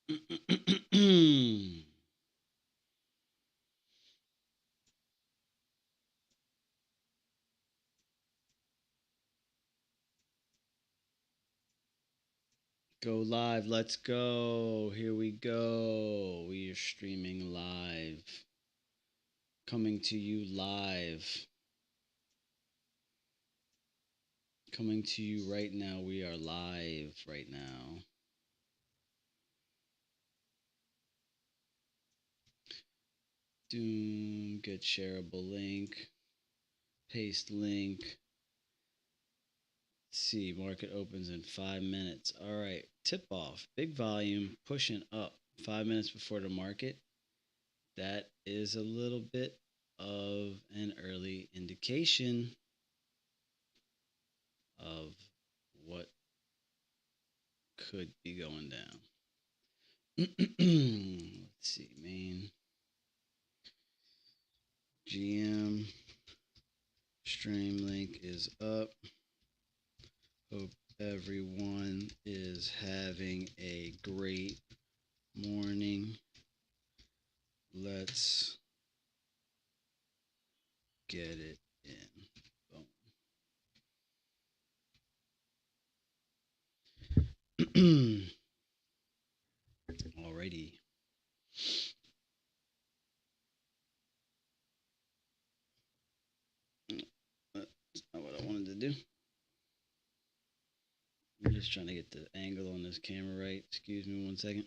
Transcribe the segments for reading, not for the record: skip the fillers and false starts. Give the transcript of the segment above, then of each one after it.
Go live. Let's go. Here we go. We are streaming live. Coming to you live. Coming to you right now. We are live right now. Doom. Get shareable link. Paste link. Let's see. Market opens in 5 minutes. All right. Tip off. Big volume. Pushing up 5 minutes before the market. That is a little bit of an early indication of what could be going down. Let's see, main GM stream link is up. Hope everyone is having a great morning. Let's get it in. Boom. Alrighty. That's not what I wanted to do. I'm just trying to get the angle on this camera right. Excuse me 1 second.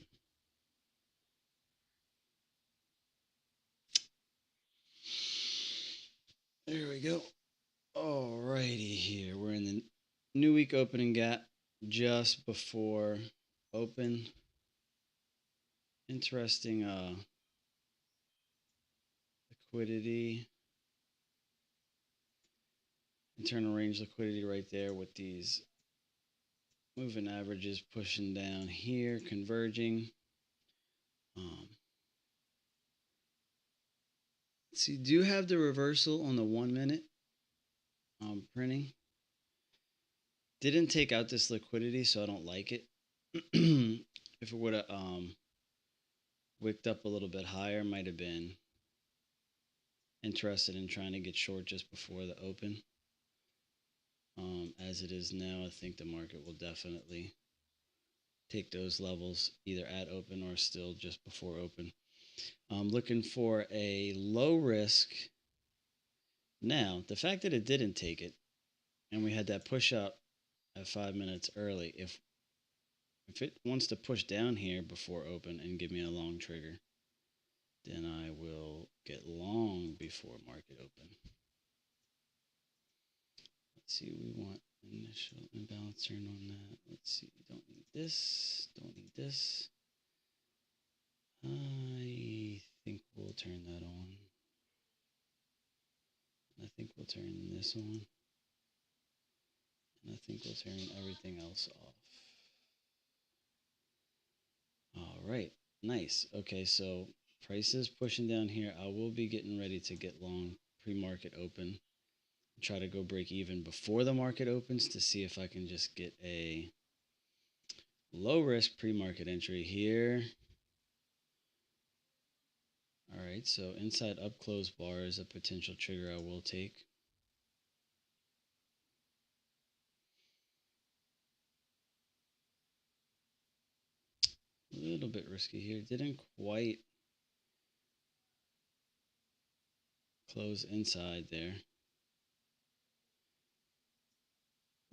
There we go. Alrighty, here we're in the new week opening gap just before open. Interesting liquidity, internal range liquidity right there with these moving averages pushing down here, converging. See, do have the reversal on the 1 minute printing. Didn't take out this liquidity, so I don't like it. If it would have wicked up a little bit higher, might have been interested in trying to get short just before the open. As it is now, I think the market will definitely take those levels either at open or still just before open. I'm looking for a low risk. Now, the fact that it didn't take it and we had that push up at 5 minutes early, if it wants to push down here before open and give me a long trigger, then I will get long before market open. Let's see, we want initial imbalance turn on that. Let's see, don't need this, don't need this. I think we'll turn that on. I think we'll turn this on. And I think we'll turn everything else off. All right, nice. Okay, so prices pushing down here. I will be getting ready to get long pre-market open. Try to go break even before the market opens to see if I can just get a low risk pre-market entry here. All right, so inside up close bar is a potential trigger I will take. A little bit risky here. Didn't quite close inside there.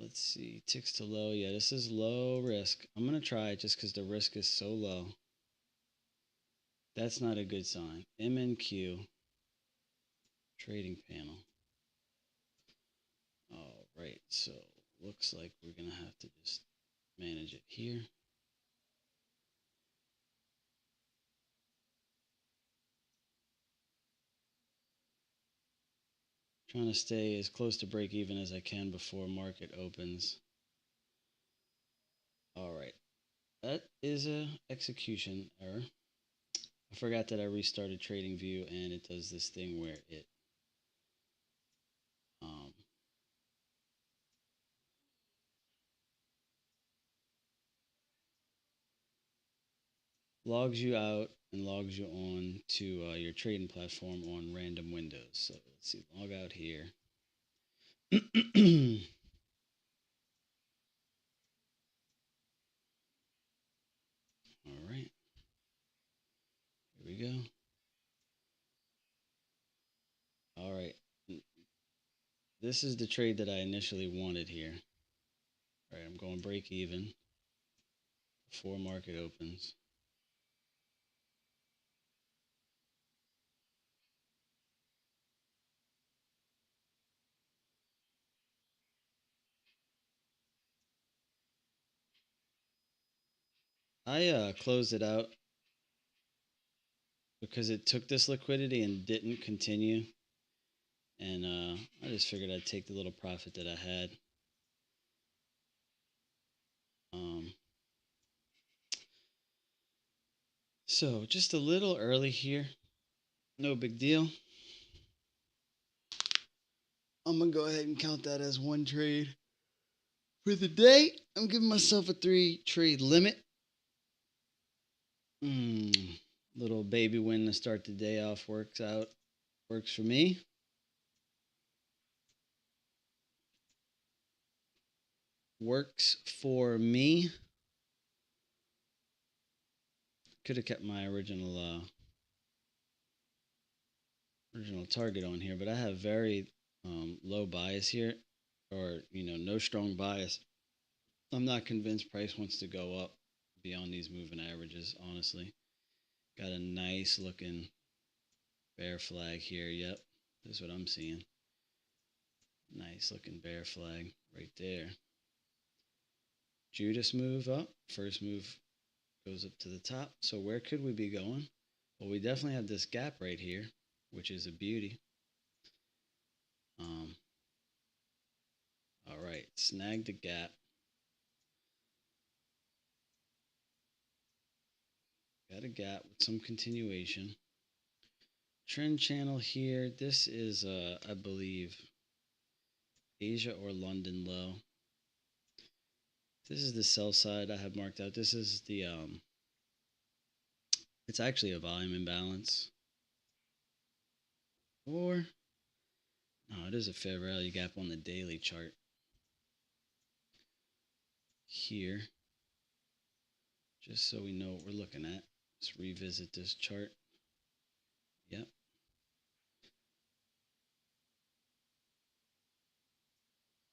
Let's see, ticks to low. Yeah, this is low risk. I'm going to try it just because the risk is so low. That's not a good sign. MNQ trading panel. All right, so looks like we're going to have to just manage it here. Trying to stay as close to break even as I can before market opens. All right, that is a execution error. I forgot that I restarted trading view and it does this thing where it logs you out and logs you on to your trading platform on random windows. So let's see, log out here. All right, here we go. All right, this is the trade that I initially wanted here. All right, I'm going break even before market opens. I closed it out because it took this liquidity and didn't continue. And I just figured I'd take the little profit that I had. So just a little early here. No big deal. I'm going to go ahead and count that as one trade. For the day, I'm giving myself a 3 trade limit. Little baby win to start the day off works for me. Works for me. Could have kept my original target on here, but I have very low bias here, or no strong bias. I'm not convinced price wants to go up beyond these moving averages, honestly. Got a nice looking bear flag here. Yep, this is what I'm seeing. Nice looking bear flag right there. Judas move up. First move goes up to the top. So where could we be going? Well, we definitely have this gap right here, which is a beauty. All right, snag the gap. Got a gap with some continuation. Trend channel here. This is, I believe, Asia or London low. This is the sell side I have marked out. This is the, it's actually a volume imbalance. Or, no, it is a fair value gap on the daily chart. Here. Just so we know what we're looking at. Let's revisit this chart. Yep.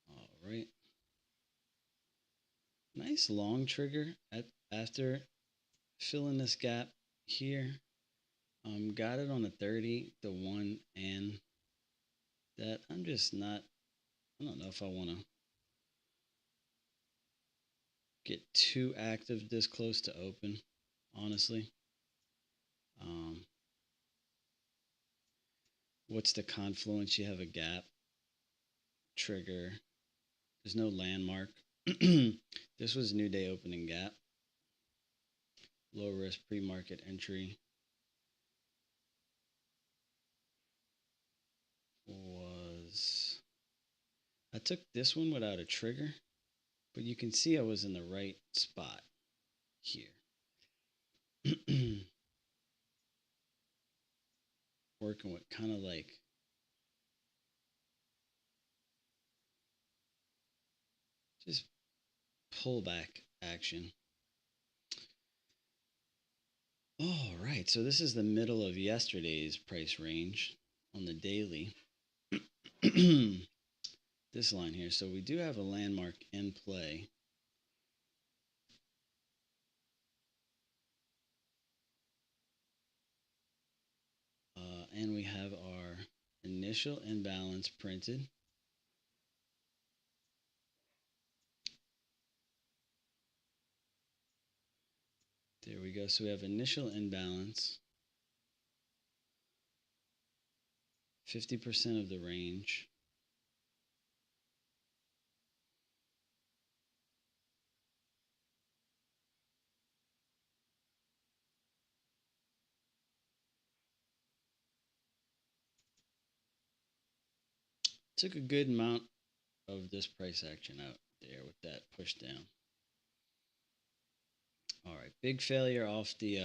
All right. Nice long trigger after filling this gap here. Got it on the 30, the 1, and that. I'm just not, I don't know if I want to get too active this close to open, honestly. What's the confluence? You have a gap, trigger. There's no landmark. This was new day opening gap. Low risk pre-market entry was, I took this one without a trigger, but you can see I was in the right spot here. Working with kind of like just pullback action. All right, so this is the middle of yesterday's price range on the daily. This line here. So we do have a landmark in play. And we have our initial imbalance printed. There we go. So we have initial imbalance. 50% of the range. Took a good amount of this price action out there with that push down. All right, big failure off the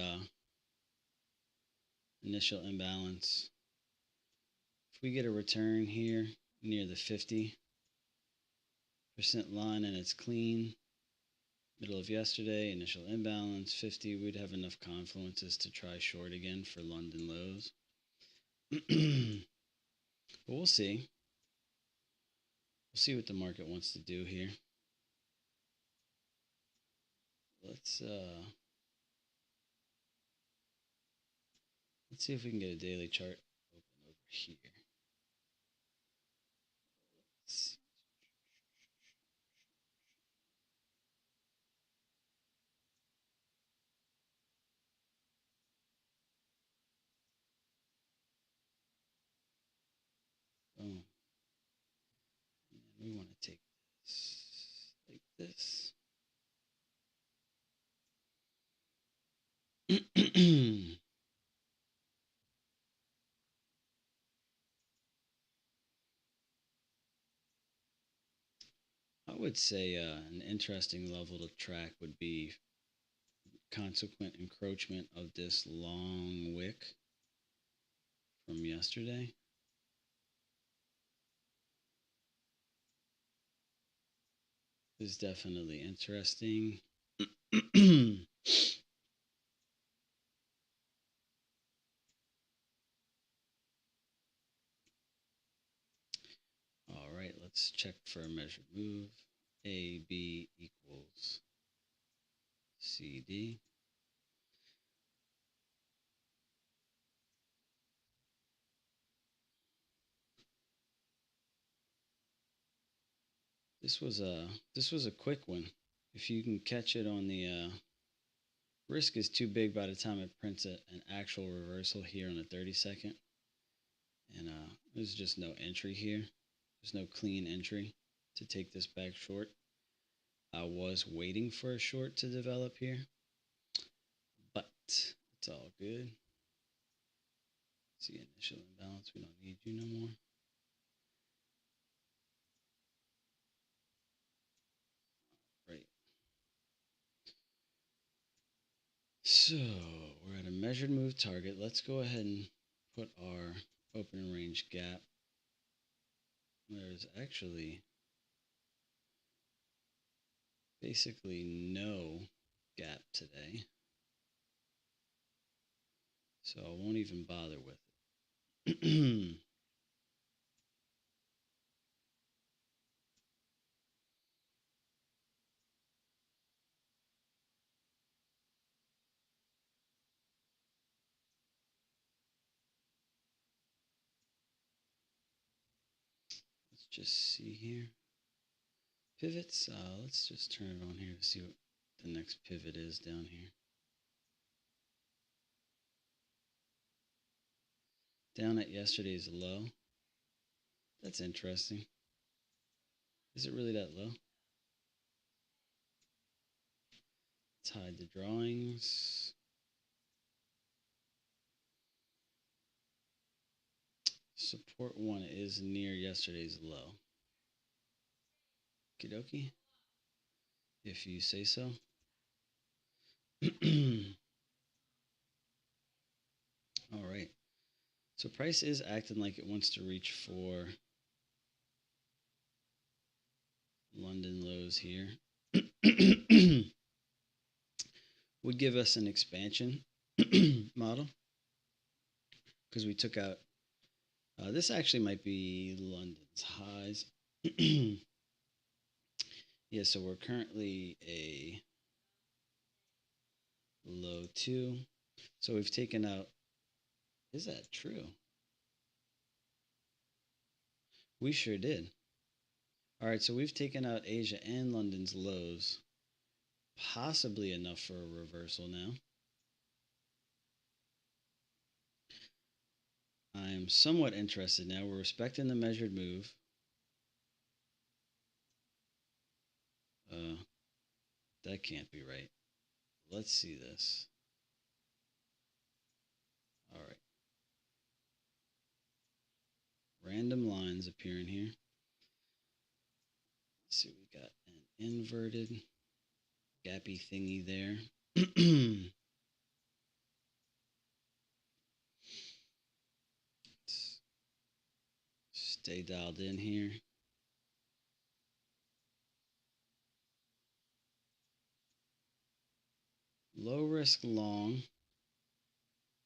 initial imbalance. If we get a return here near the 50% line and it's clean, middle of yesterday, initial imbalance, 50, we'd have enough confluences to try short again for London lows. But we'll see. We'll see what the market wants to do here. Let's see if we can get a daily chart open over here. Let's boom. And we want to take this like this. I would say an interesting level to track would be consequent encroachment of this long wick from yesterday. This is definitely interesting. All right, let's check for a measured move. AB equals CD. This was a quick one. If you can catch it on the risk is too big by the time it prints an actual reversal here on the 30-second. And there's just no entry here. There's no clean entry to take this back short. I was waiting for a short to develop here, but it's all good. See, initial imbalance, we don't need you no more. Right. So we're at a measured move target. Let's go ahead and put our open range gap. There's actually basically no gap today, so I won't even bother with it. Let's just see here. Pivots, let's just turn it on here to see what the next pivot is down here. Down at yesterday's low. That's interesting. Is it really that low? Let's hide the drawings. Support 1 is near yesterday's low. Okie if you say so. All right. So price is acting like it wants to reach for London lows here. Would give us an expansion model because we took out, this actually might be London's highs. Yeah, so we're currently a low 2. So we've taken out, is that true? We sure did. All right, so we've taken out Asia and London's lows, possibly enough for a reversal now. I'm somewhat interested now. We're respecting the measured move. That can't be right. Let's see this. All right. Random lines appearing here. Let's see, we got an inverted gappy thingy there. Stay dialed in here. Low risk long.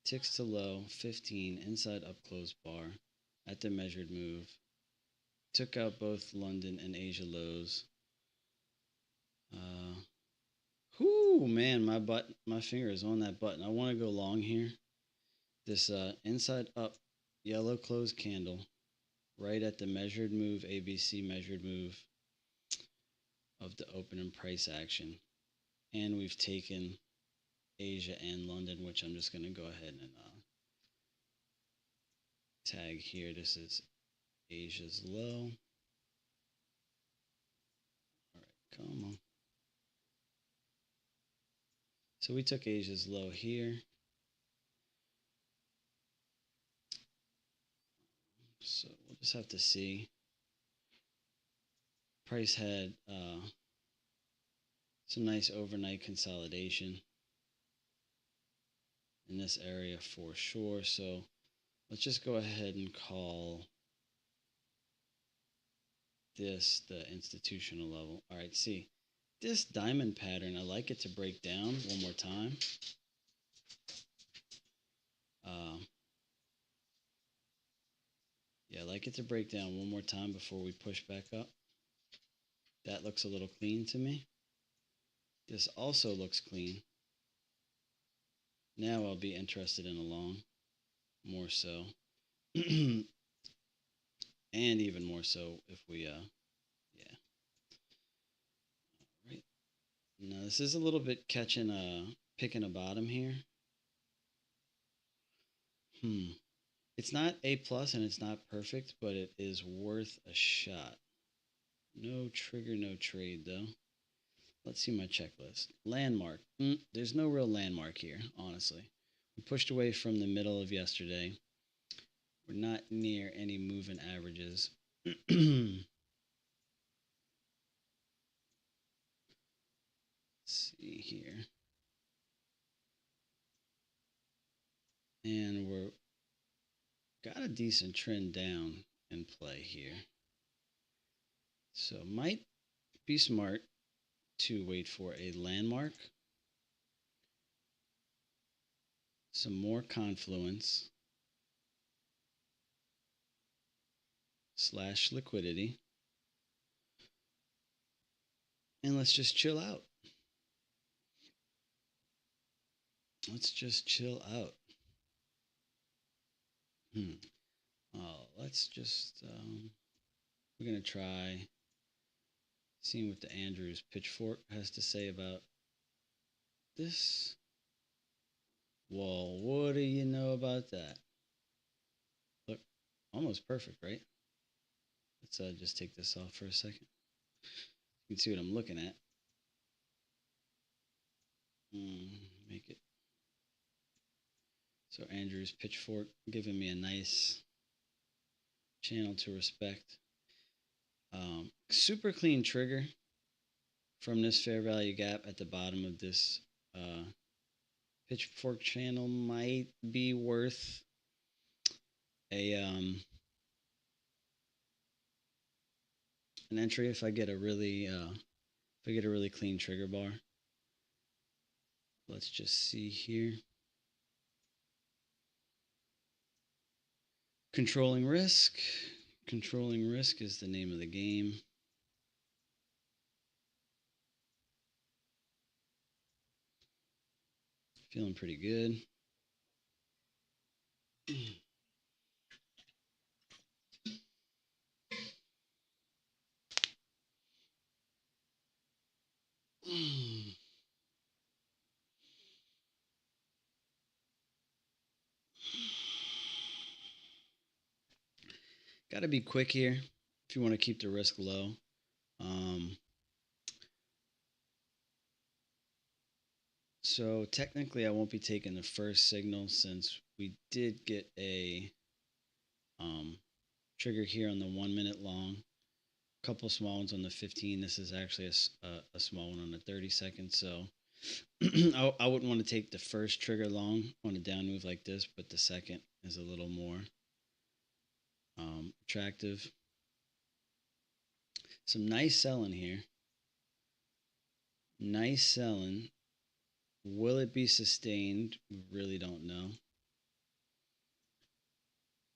Ticks to low, 15, inside up close bar at the measured move. Took out both London and Asia lows. Whoo, man, my finger is on that button. I want to go long here. This inside up yellow closed candle right at the measured move, ABC measured move of the open and price action. And we've taken Asia and London, which I'm just going to go ahead and tag here. This is Asia's low. All right, come on. So we took Asia's low here. So we'll just have to see. Price had some nice overnight consolidation in this area for sure. So let's just go ahead and call this the institutional level. All right, see this diamond pattern. I like it to break down one more time. Yeah, I like it to break down one more time before we push back up. That looks a little clean to me. This also looks clean. Now I'll be interested in a long, more so. And even more so if we, yeah. All right. Now this is a little bit picking a bottom here. It's not A plus and it's not perfect, but it is worth a shot. No trigger, no trade though. Let's see my checklist. Landmark. There's no real landmark here, honestly. We pushed away from the middle of yesterday. We're not near any moving averages. Let's see here. And we're got a decent trend down in play here. So might be smart to wait for a landmark, some more confluence / liquidity, and let's just chill out. Let's just chill out. Let's just, we're going to try seeing what the Andrews pitchfork has to say about this. Well, what do you know about that? Look, almost perfect, right? Let's just take this off for a second. You can see what I'm looking at. Make it. So Andrews pitchfork giving me a nice channel to respect. Super clean trigger from this fair value gap at the bottom of this pitchfork channel might be worth a an entry if I get a really clean trigger bar. Let's just see here. Controlling risk. Controlling risk is the name of the game. Feeling pretty good. Got to be quick here if you want to keep the risk low. So technically I won't be taking the first signal since we did get a trigger here on the 1 minute long, a couple small ones on the 15. This is actually a small one on the 30 second. So I wouldn't want to take the first trigger long on a down move like this, but the second is a little more attractive. Some nice selling here. Nice selling. Will it be sustained? We really don't know.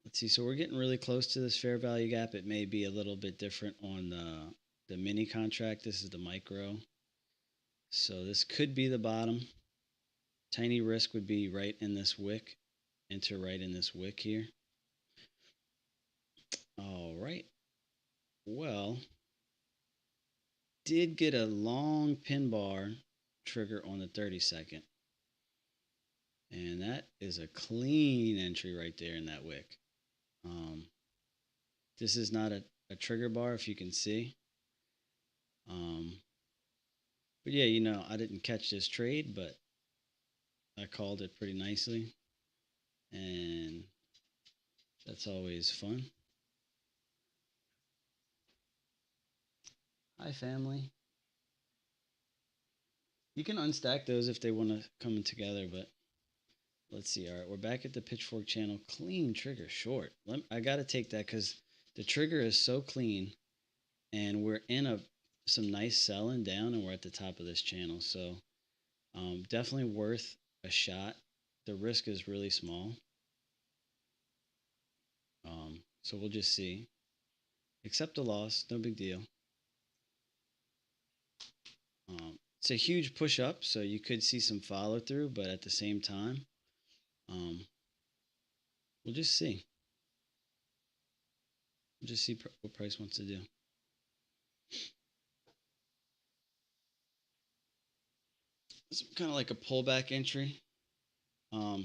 Let's see. So we're getting really close to this fair value gap. It may be a little bit different on the mini contract. This is the micro. So this could be the bottom. Tiny risk would be right in this wick. Enter right in this wick here. All right. Well, did get a long pin bar trigger on the 30-second. And that is a clean entry right there in that wick. This is not a trigger bar, if you can see. But yeah, you know, I didn't catch this trade, but I called it pretty nicely. And that's always fun. Hi, family. You can unstack those if they want to come together, but let's see. All right, we're back at the Pitchfork channel. Clean trigger short. I got to take that because the trigger is so clean, and we're in some nice selling down, and we're at the top of this channel. So definitely worth a shot. The risk is really small. So we'll just see. Accept a loss, no big deal. It's a huge push up, so you could see some follow through, but at the same time, we'll just see. We'll just see what price wants to do. It's kind of like a pullback entry. All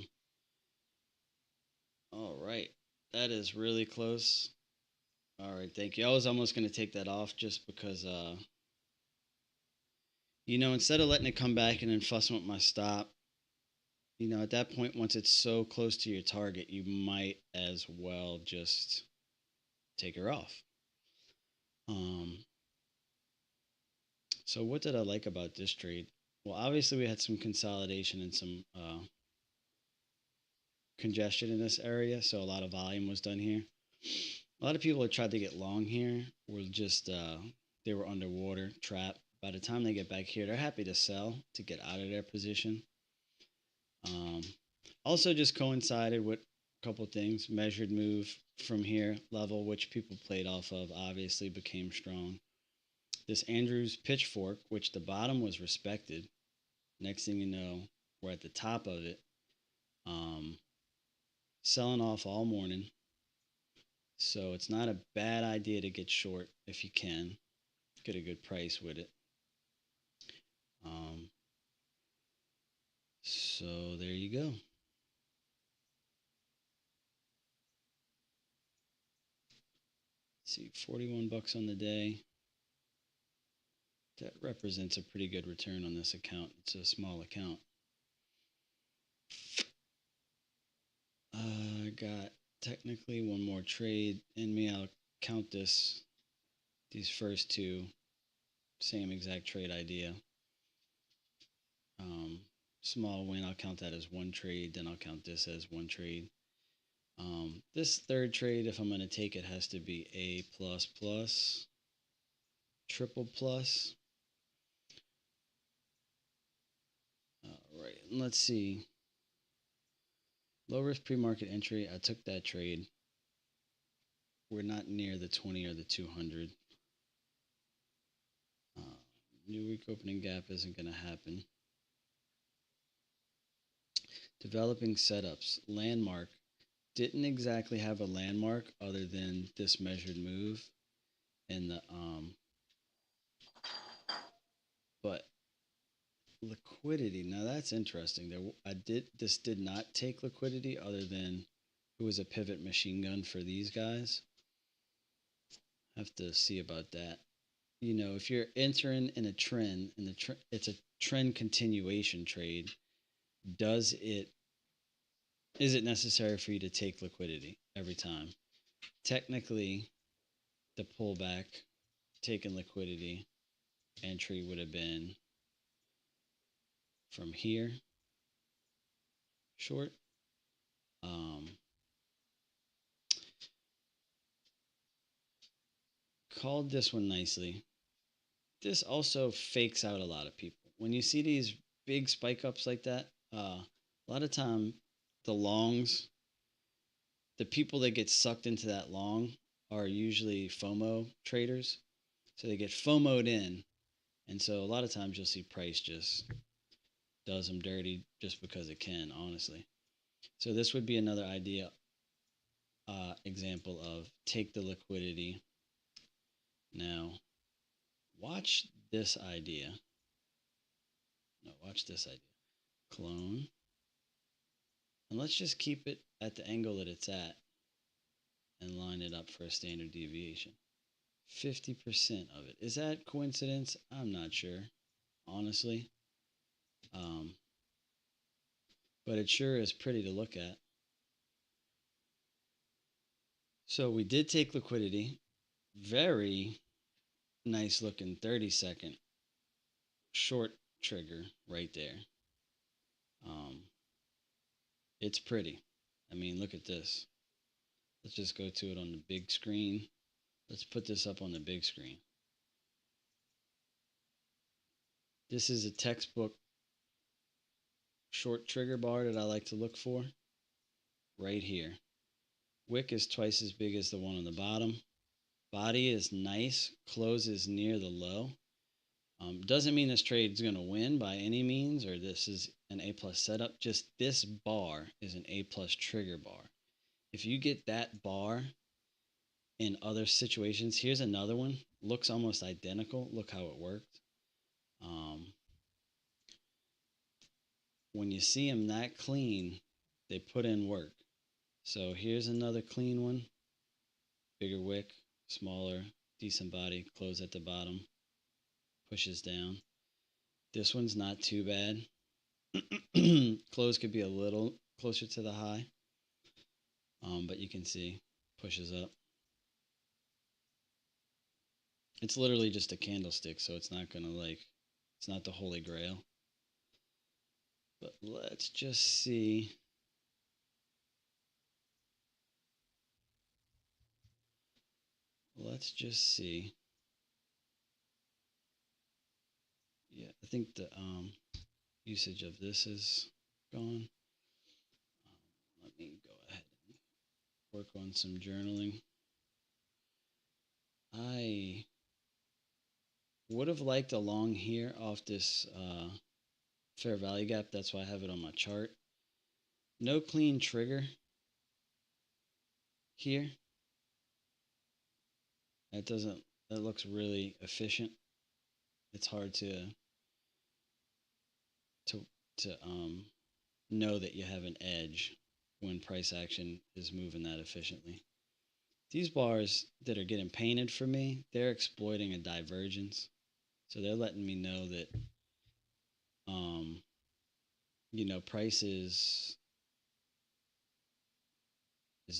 right, that is really close. All right, thank you. I was almost going to take that off just because, you know, instead of letting it come back and then fussing with my stop, you know, at that point, once it's so close to your target, you might as well just take her off. So what did I like about this trade? Well, obviously we had some consolidation and some congestion in this area, so a lot of volume was done here. A lot of people that tried to get long here were just they were underwater, trapped. By the time they get back here, they're happy to sell to get out of their position. Also, just coincided with a couple things. Measured move from here level, which people played off of, obviously became strong. This Andrews pitchfork, which the bottom was respected. Next thing you know, we're at the top of it. Selling off all morning. So it's not a bad idea to get short if you can. Get a good price with it. So there you go. Let's see, 41 bucks on the day. That represents a pretty good return on this account. It's a small account. I got technically one more trade in me. I'll count these first two, same exact trade idea. Small win, I'll count that as one trade, then I'll count this as one trade. This third trade, if I'm going to take it, has to be A++, triple plus. All right, let's see. Low risk pre-market entry, I took that trade. We're not near the 20 or the 200. New week opening gap isn't going to happen. Developing setups, landmark. Didn't exactly have a landmark other than this measured move and the but liquidity. Now that's interesting. This did not take liquidity other than it was a pivot machine gun for these guys. Have to see about that. You know, if you're entering in a trend and it's a trend continuation trade, is it necessary for you to take liquidity every time? Technically, the pullback, taking liquidity entry would have been from here, short. Called this one nicely. This also fakes out a lot of people. When you see these big spike ups like that, a lot of time the longs, the people that get sucked into that long are usually FOMO traders. So they get FOMO'd in. And so a lot of times you'll see price just does them dirty just because it can, honestly. So this would be another idea, example of take the liquidity. Now, watch this idea. No, watch this idea. Clone. And let's just keep it at the angle that it's at and line it up for a standard deviation. 50% of it. Is that coincidence? I'm not sure, honestly. But it sure is pretty to look at. So we did take liquidity. Very nice looking 30-second short trigger right there. It's pretty. I mean, look at this. Let's just go to it on the big screen. Let's put this up on the big screen. This is a textbook short trigger bar that I like to look for. Right here. Wick is twice as big as the one on the bottom. Body is nice. Close is near the low. Doesn't mean this trade is going to win by any means, or this is an A+ setup. Just this bar is an A+ trigger bar. If you get that bar in other situations, here's another one. Looks almost identical. Look how it worked. When you see them that clean, they put in work. So here's another clean one. Bigger wick, smaller, decent body, close at the bottom, pushes down. This one's not too bad. Close could be a little closer to the high, but you can see pushes up. It's literally just a candlestick, so it's not gonna it's not the holy grail. But let's just see. Let's just see. Yeah, I think the usage of this is gone. Let me go ahead and work on some journaling. I would have liked a long here off this fair value gap. That's why I have it on my chart. No clean trigger here. That looks really efficient. It's hard to know that you have an edge when price action is moving that efficiently. These bars that are getting painted for me, they're exploiting a divergence. So they're letting me know that, price is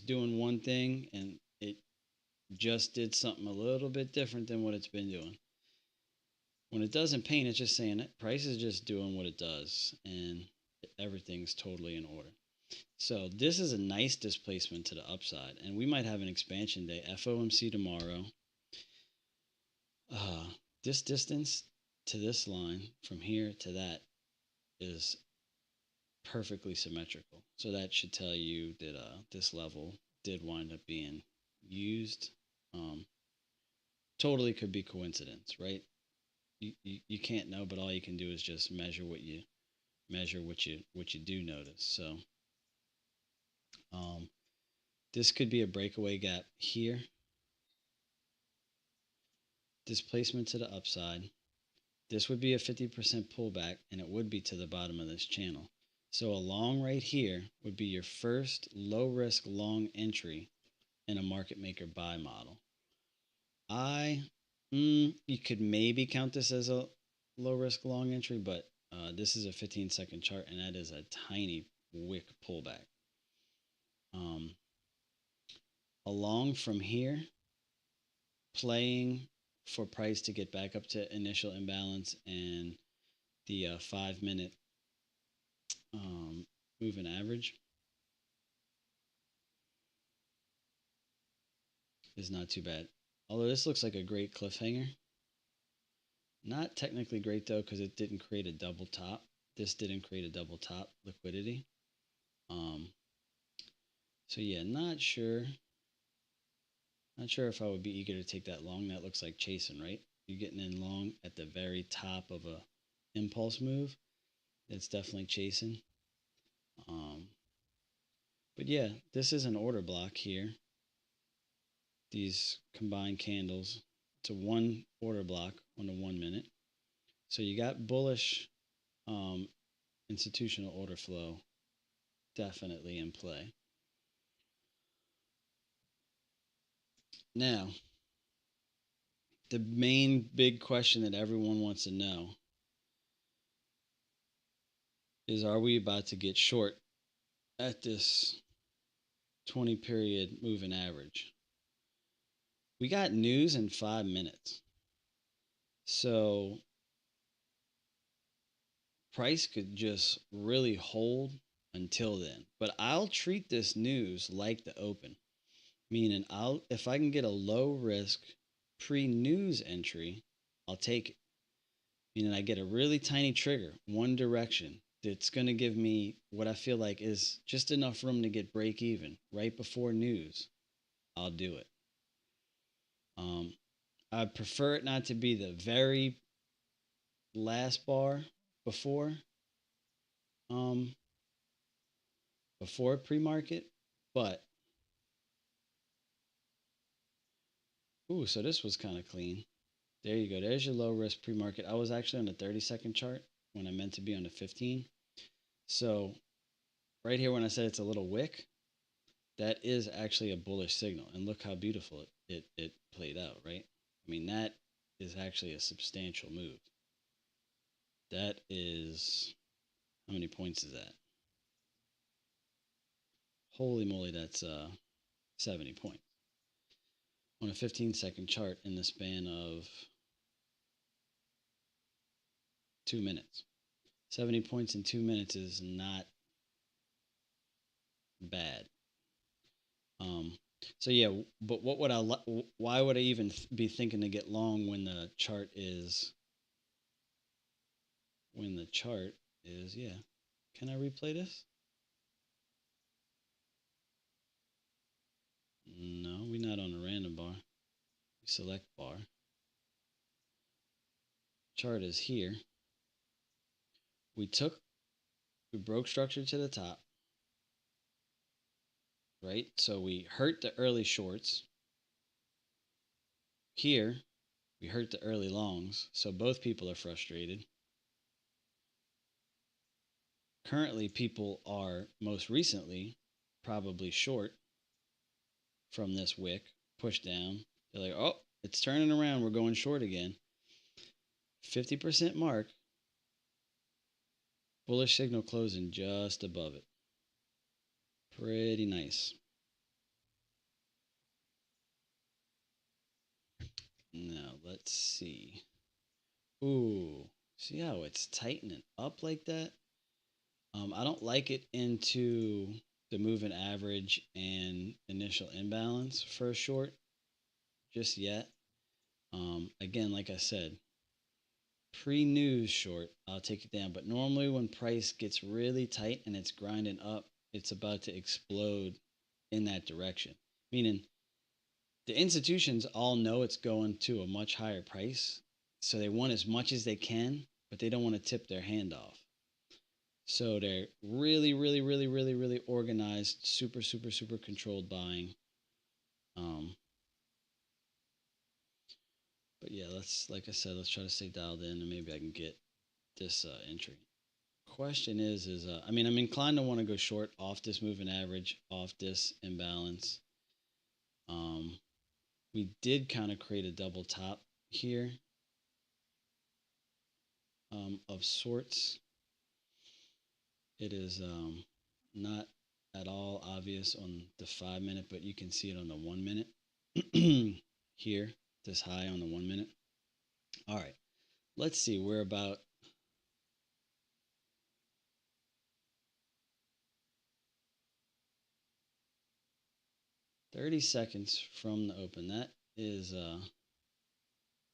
doing one thing and it just did something a little bit different than what it's been doing. When it doesn't paint, it's just saying that price is just doing what it does and everything's totally in order. So this is a nice displacement to the upside, and we might have an expansion day. FOMC tomorrow. This distance to this line from here to that is perfectly symmetrical. So that should tell you that this level did wind up being used. Totally could be coincidence, right? You can't know, but all you can do is just measure what you do notice. So this could be a breakaway gap here. Displacement to the upside. This would be a 50% pullback, and it would be to the bottom of this channel. So a long right here would be your first low risk long entry in a market maker buy model. You could maybe count this as a low risk long entry, but this is a 15-second chart, and that is a tiny wick pullback. Along from here, playing for price to get back up to initial imbalance and the 5-minute moving average is not too bad. Although this looks like a great cliffhanger. Not technically great though, because it didn't create a double top. This didn't create a double top liquidity. Um, so yeah, not sure. Not sure if I would be eager to take that long. That looks like chasing, right? You're getting in long at the very top of a impulse move. It's definitely chasing. Um, but yeah, this is an order block here. These combined candles. It's a one order block on the 1 minute. So you got bullish um, institutional order flow definitely in play. Now, the main big question that everyone wants to know is, are we about to get short at this 20 period moving average? We got news in 5 minutes. So price could just really hold until then. But I'll treat this news like the open, meaning if I can get a low risk pre-news entry, I'll take it. Meaning I get a really tiny trigger, one direction, that's going to give me what I feel like is just enough room to get break even right before news. I'll do it. I prefer it not to be the very last bar before um, before pre-market, but ooh, so this was kind of clean. There you go. There's your low risk pre-market. I was actually on the 30-second chart when I meant to be on the 15. So right here when I said it's a little wick, that is actually a bullish signal. And look how beautiful it played out, right? I mean, that is actually a substantial move. That is, how many points is that? Holy moly, that's 70 points on a 15-second chart in the span of 2 minutes. 70 points in 2 minutes is not bad. So yeah, but what would why would I even be thinking to get long when the chart is yeah. Can I replay this? No, we're not on a random bar. We select bar. Chart is here. We broke structure to the top, right? So we hurt the early shorts. Here, we hurt the early longs. So both people are frustrated. Currently, people are most recently probably short from this wick, push down. They're like, oh, it's turning around. We're going short again. 50% mark. Bullish signal closing just above it. Pretty nice. Now, let's see. Ooh, see how it's tightening up like that? I don't like it into the moving average and initial imbalance for a short just yet. Again, like I said, pre-news short, I'll take it down. But normally when price gets really tight and it's grinding up, it's about to explode in that direction. Meaning the institutions all know it's going to a much higher price. So they want as much as they can, but they don't want to tip their hand off. So they're really, really, really, really, really organized, super, super, super controlled buying. Um, but yeah, like I said, let's try to stay dialed in, and maybe I can get this entry. Question is I mean, I'm inclined to want to go short off this moving average, off this imbalance. Um, we did kind of create a double top here of sorts. It is not at all obvious on the 5 minute, but you can see it on the 1 minute here, this high on the 1 minute. All right, let's see. We're about 30 seconds from the open. That is,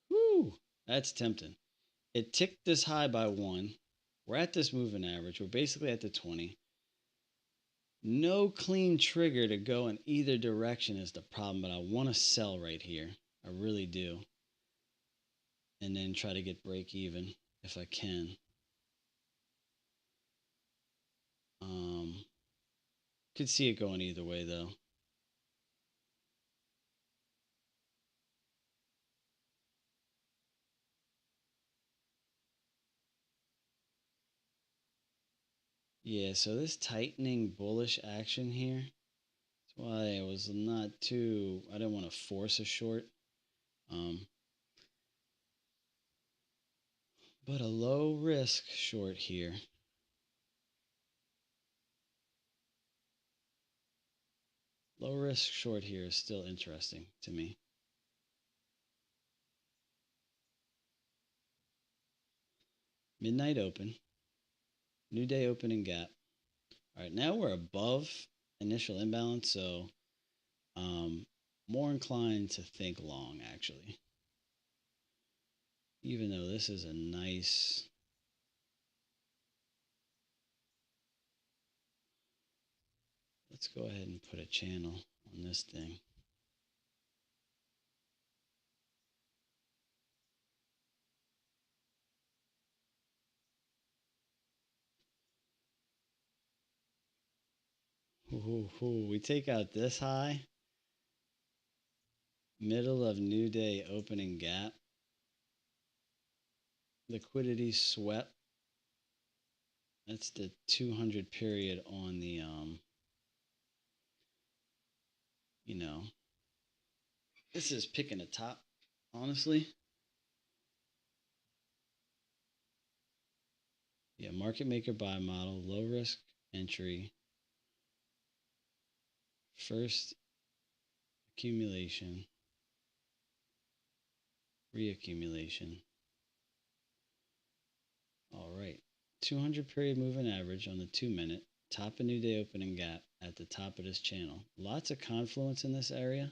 whoo, that's tempting. It ticked this high by 1. We're at this moving average. We're basically at the 20. No clean trigger to go in either direction is the problem, but I want to sell right here. I really do. And then try to get break even if I can. Could see it going either way though. Yeah, so this tightening bullish action here, that's why I was not too, I didn't want to force a short. But a low risk short here. Low risk short here is still interesting to me. Midnight open. New day opening gap. All right, now we're above initial imbalance, so more inclined to think long actually. Even though this is a nice, let's go ahead and put a channel on this thing. Ooh, we take out this high, middle of new day opening gap. Liquidity swept. That's the 200 period on the this is picking a top, honestly. Yeah, market maker buy model, low risk entry, first accumulation, reaccumulation. All right, 200 period moving average on the 2-minute, top of new day opening gap at the top of this channel. Lots of confluence in this area.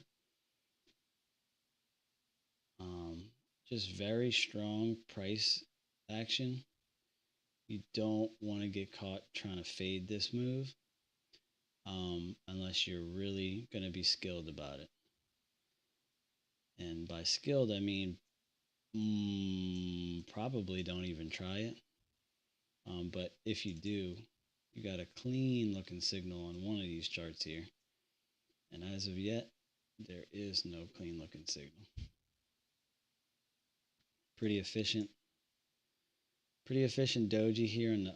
Just very strong price action. You don't want to get caught trying to fade this move unless you're really going to be skilled about it. And by skilled, I mean probably don't even try it. But if you do, you got a clean looking signal on one of these charts here. And as of yet, there is no clean looking signal. Pretty efficient. Pretty efficient doji here in the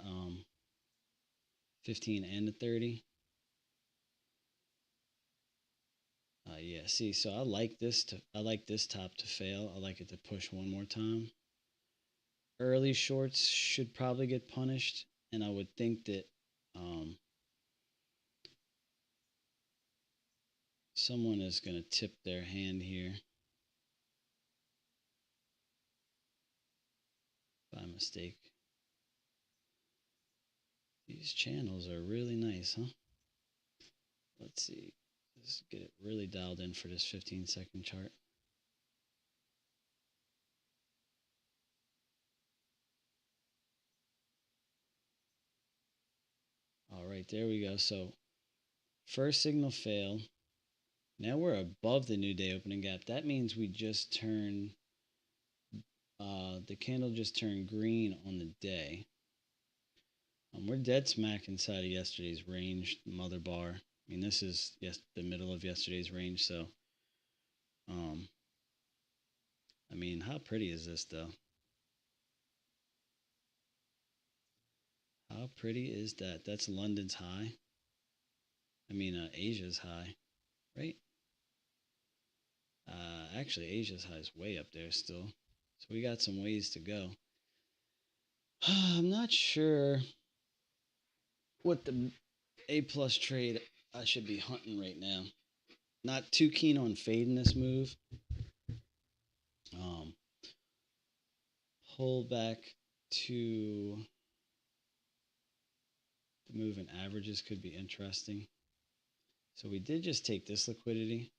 15 and the 30. Yeah, see, so I like this top to fail. I like it to push one more time. Early shorts should probably get punished, and I would think that someone is going to tip their hand here by mistake. These channels are really nice, huh? Let's see. Let's get it really dialed in for this 15-second chart. All right, there we go. So first signal failed. Now we're above the new day opening gap. That means we just turned, the candle just turned green on the day. We're dead smack inside of yesterday's range, mother bar. I mean, this is the middle of yesterday's range, so I mean, how pretty is this though? How pretty is that? That's London's high. I mean, Asia's high, right? Actually, Asia's high is way up there still. So we got some ways to go. I'm not sure what the A plus trade I should be hunting right now. Not too keen on fading this move. Pull back to the moving averages could be interesting. So we did just take this liquidity.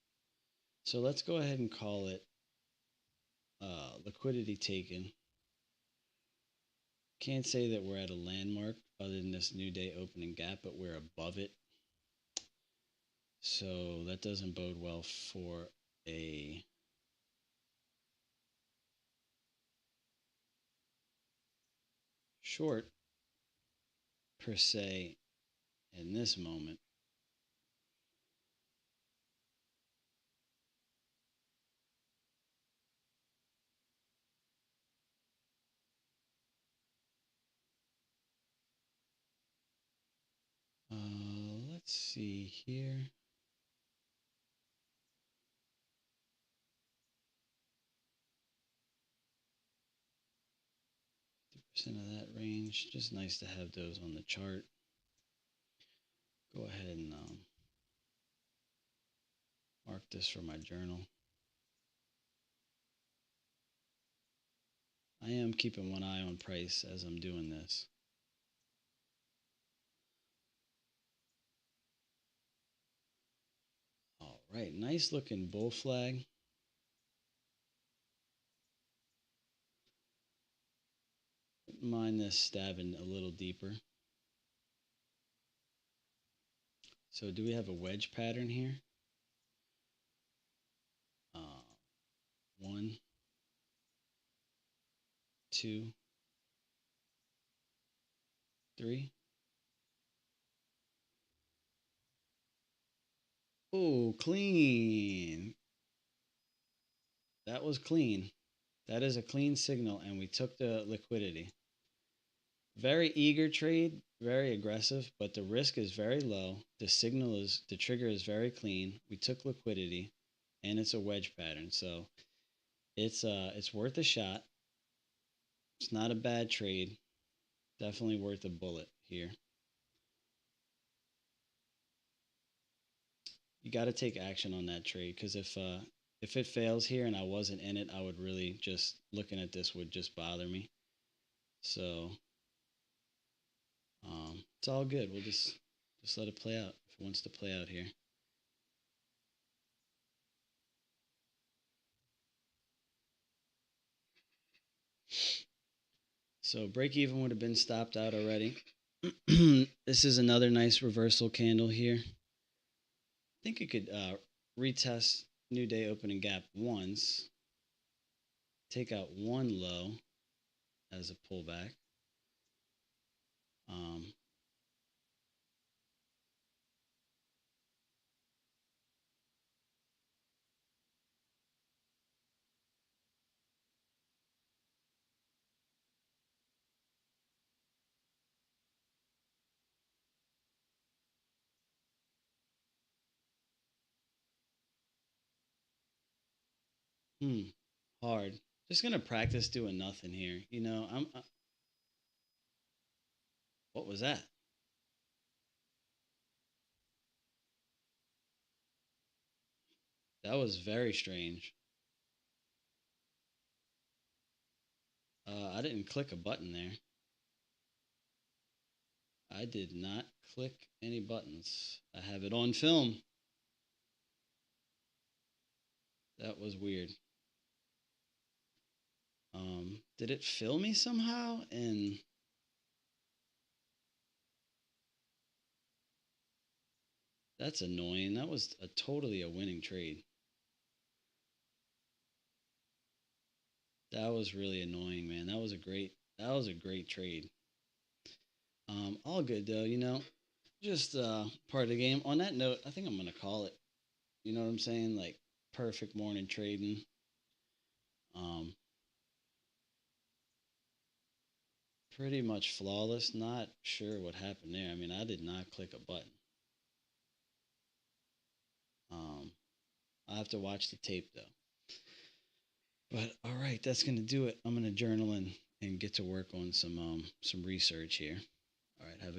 So let's go ahead and call it liquidity taken. Can't say that we're at a landmark other than this new day opening gap, but we're above it. So that doesn't bode well for a short per se in this moment. Let's see here. Percent of that range. Just nice to have those on the chart. Go ahead and mark this for my journal. I am keeping one eye on price as I'm doing this. All right, nice looking bull flag. Wouldn't mind this stabbing a little deeper. So do we have a wedge pattern here? 1, 2, 3. Oh, clean. That was clean. That is a clean signal, and we took the liquidity. Very eager trade, very aggressive, but the risk is very low. The trigger is very clean. We took liquidity, and it's a wedge pattern, so it's worth a shot. It's not a bad trade. Definitely worth a bullet here. You got to take action on that trade, because if it fails here and I wasn't in it, I would really just looking at this would just bother me. So it's all good. We'll just let it play out if it wants to play out here. So break even would have been stopped out already. This is another nice reversal candle here. I think it could retest new day opening gap once, take out one low as a pullback. Hard. Just gonna practice doing nothing here. You know, what was that? That was very strange. I didn't click a button there. I did not click any buttons. I have it on film. That was weird. Did it fill me somehow? And that's annoying. That was totally a winning trade. That was really annoying, man. That was a great trade. All good though, you know. Just part of the game. On that note, I think I'm gonna call it. You know what I'm saying? Like perfect morning trading. Um, Pretty much flawless. Not sure what happened there. I mean, I did not click a button. Um, I'll have to watch the tape though. But all right, that's gonna do it. I'm gonna journal and get to work on some research here. All right, have a